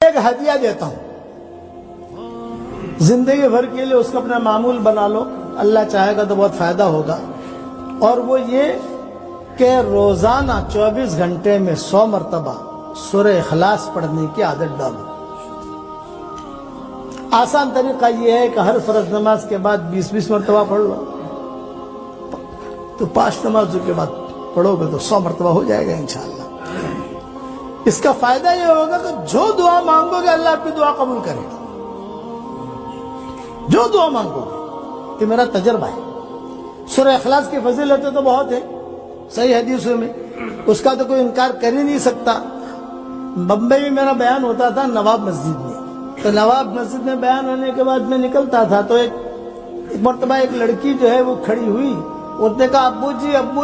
ایک ہدیہ دیتا ہوں زندگی بھر کے لیے، اس کو اپنا معمول بنا لو، اللہ چاہے گا تو بہت فائدہ ہوگا. اور وہ یہ کہ روزانہ 24 گھنٹے میں 100 مرتبہ سورہ اخلاص پڑھنے کی عادت ڈالو. آسان طریقہ یہ ہے کہ ہر فرض نماز کے بعد 20 مرتبہ پڑھ لو، تو 5 نمازوں کے بعد پڑھو گے تو 100 مرتبہ ہو جائے گا انشاءاللہ. اس کا فائدہ یہ ہوگا کہ جو دعا مانگو گے اللہ آپ کی دعا قبول کرے گا. جو دعا مانگو گے، یہ میرا تجربہ ہے. سورہ اخلاص کی فضیلتیں تو بہت ہے صحیح حدیثوں میں، اس کا تو کوئی انکار کر ہی نہیں سکتا. بمبئی میں میرا بیان ہوتا تھا نواب مسجد میں، تو نواب مسجد میں بیان ہونے کے بعد میں نکلتا تھا تو ایک مرتبہ ایک لڑکی جو ہے وہ کھڑی ہوئی، اس نے کہا ابو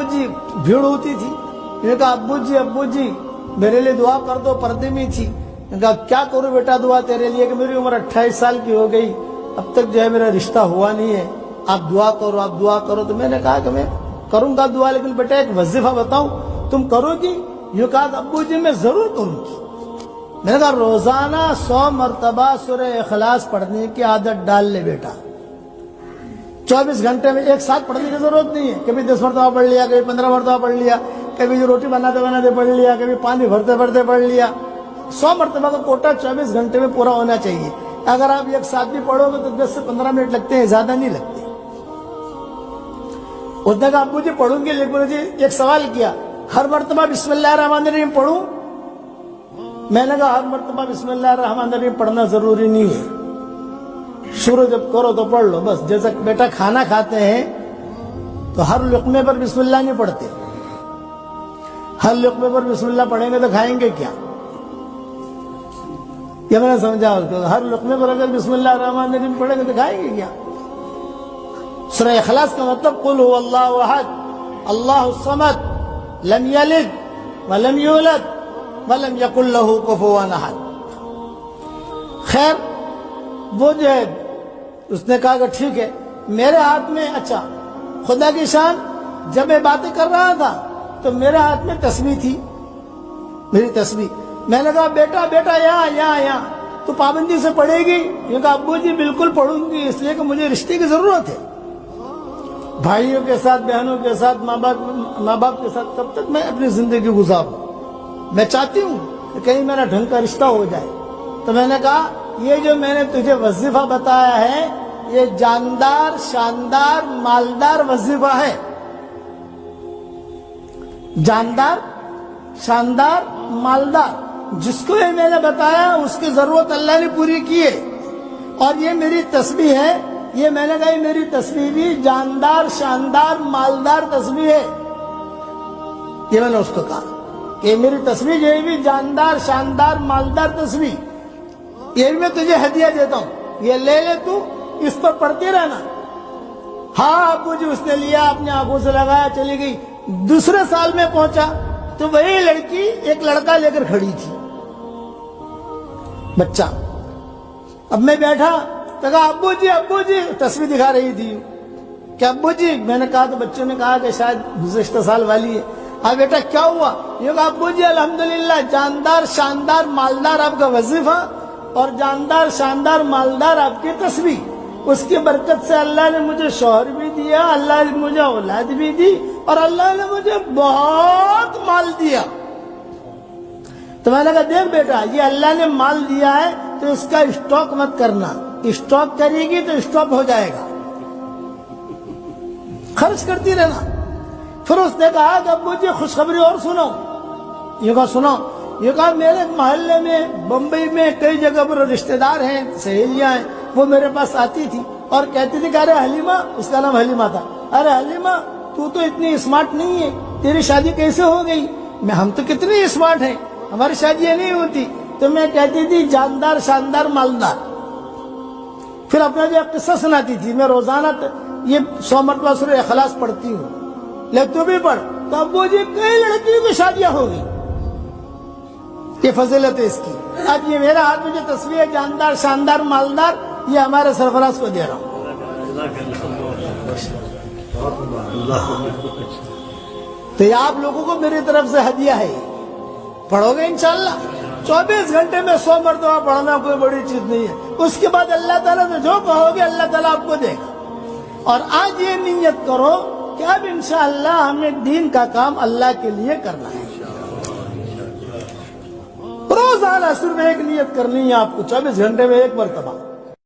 جی، بھیڑ ہوتی تھی، میں نے کہا ابو جی میرے لیے دعا کر دو. پردے میں تھی. میں نے کہا کیا کروں بیٹا دعا تیرے لیے، کہ میری عمر 28 سال کی ہو گئی، اب تک جو ہے میرا رشتہ ہوا نہیں ہے، آپ دعا کرو. تو میں نے کہا کہ میں کروں گا دعا، لیکن بیٹا ایک وظیفہ بتاؤں تم کرو گی؟ یوں کہا ابو جی میں ضرور کروں گی. میں نے کہا روزانہ 100 مرتبہ سورہ اخلاص پڑھنے کی عادت ڈال لے بیٹا. 24 گھنٹے میں ایک ساتھ پڑھنے کی ضرورت نہیں ہے. کبھی 10 مرتبہ پڑھ لیا، کبھی 15 مرتبہ پڑھ لیا، کبھی جو روٹی بناتے پڑھ لیا، کبھی پانی بھرتے پڑھ لیا. 100 مرتبہ کا کوٹا 24 گھنٹے میں پورا ہونا چاہیے. اگر آپ ایک ساتھ بھی پڑھو گے تو 10 سے 15 منٹ لگتے ہیں، زیادہ نہیں لگتے. اس نے کہا ابو جی پڑھوں گی، لیکن مجھے ایک سوال کیا، ہر مرتبہ بسم اللہ الرحمن الرحیم پڑھوں؟ میں نے کہا ہر مرتبہ بسم اللہ الرحمن الرحیم پڑھنا ضروری نہیں ہے. شروع جب کرو تو پڑھ لو بس. جیسا بیٹا کھانا کھاتے ہیں تو ہر لقمے پر بسم اللہ نہیں پڑھتے. ہر لقمے پر بسم اللہ پڑھیں گے تو کھائیں گے کیا؟ یہ میں نے سمجھا اس کو. ہر لقمے پر اگر بسم اللہ الرحمن الرحیم پڑھیں گے تو کھائیں گے کیا؟ سورہ اخلاص کا مطلب قل هو اللہ احد اللہ الصمد لم یلد ولم یولد ولم یکن له کفوا احد. خیر وہ جو ہے اس نے کہا کہ ٹھیک ہے میرے ہاتھ میں، اچھا خدا کی شان، جب میں باتیں کر رہا تھا تو میرے ہاتھ میں تسبیح تھی، میری تسبیح. میں نے کہا بیٹا یہاں تو پابندی سے پڑھے گی؟ یہ کہا ابو جی بالکل پڑھوں گی، اس لیے کہ مجھے رشتے کی ضرورت ہے. بھائیوں کے ساتھ، بہنوں کے ساتھ، ماں باپ کے ساتھ کب تک میں اپنی زندگی گزاروں؟ میں چاہتی ہوں کہ کہیں میرا ڈھنگ کا رشتہ ہو جائے. تو میں نے کہا یہ جو میں نے تجھے وظیفہ بتایا ہے یہ جاندار، شاندار، مالدار وظیفہ ہے. جاندار، شاندار، مالدار. جس کو یہ میں نے بتایا اس کی ضرورت اللہ نے پوری کی ہے. اور یہ میری تسبیح ہے، یہ میں نے کہا یہ میری تسبیح بھی جاندار، شاندار، مالدار تسبیح ہے. یہ میں نے اس کو کہا کہ میری تسبیح جو ہے بھی جاندار، شاندار، مالدار تسبیح، یہ بھی میں تجھے ہدیہ دیتا ہوں، یہ لے تو اس پر پڑھتی رہنا. ہاں ابو جی اس نے لیا، اپنے آنکھوں سے لگایا، چلی گئی. دوسرے سال میں پہنچا تو وہی لڑکی ایک لڑکا لے کر کھڑی تھی، بچہ. اب میں بیٹھا تو کہا ابو جی تصویر دکھا رہی تھی کہ ابو جی، میں نے کہا تو بچوں نے کہا کہ شاید گزشتہ سال والی ہے. ہاں بیٹا کیا ہوا؟ یہ کہا ابو جی الحمدللہ جاندار، شاندار، مالدار آپ کا وظیفہ اور جاندار، شاندار، مالدار آپ کی تسبیح. اس کی برکت سے اللہ نے مجھے شوہر بھی دیا، اللہ نے مجھے اولاد بھی دی، اور اللہ نے مجھے بہت مال دیا. تو میں نے کہا دیکھ بیٹا یہ اللہ نے مال دیا ہے تو اس کا اسٹاک مت کرنا، اسٹاک کرے گی تو اسٹاپ ہو جائے گا، خرچ کرتی رہنا. پھر اس نے کہا کہ ابو جی خوشخبری اور سنو. یہ کہا سنو. یہ کہا میرے محلے میں بمبئی میں کئی جگہ پر رشتہ دار ہیں، سہیلیاں ہیں، وہ میرے پاس آتی تھی اور کہتی تھی کہ ارے حلیمہ، اس کا نام حلیمہ تھا، ارے حلیمہ تو اتنی اسمارٹ نہیں ہے، تیری شادی کیسے ہو گئی؟ ہم تو کتنی اسمارٹ ہیں، ہماری شادیاں نہیں ہوتی. تو میں کہتی تھی جاندار، شاندار، مالدار. پھر اپنا جو قصہ سناتی تھی، میں روزانہ یہ 100 مرتبہ سورہ اخلاص پڑھتی ہوں، لیکن تو بھی پڑھ. تو ابو جی کئی لڑکیوں کی شادیاں ہو گئی. یہ فضیلت ہے اس کی. اب یہ میرا ہاتھ میں جو تصویر ہے جاندار، شاندار، مالدار، یہ ہمارے سرفراز کو دے رہا ہوں. تو یہ آپ لوگوں کو میری طرف سے ہدیہ ہے، پڑھو گے انشاءاللہ. 24 گھنٹے میں 100 مرتبہ پڑھنا کوئی بڑی چیز نہیں ہے. اس کے بعد اللہ تعالیٰ سے جو کہو گے اللہ تعالیٰ آپ کو دے گا. اور آج یہ نیت کرو کہ اب انشاءاللہ ہمیں دین کا کام اللہ کے لیے کرنا ہے. روزانہ صرف ایک نیت کرنی ہے آپ کو 24 گھنٹے میں ایک مرتبہ.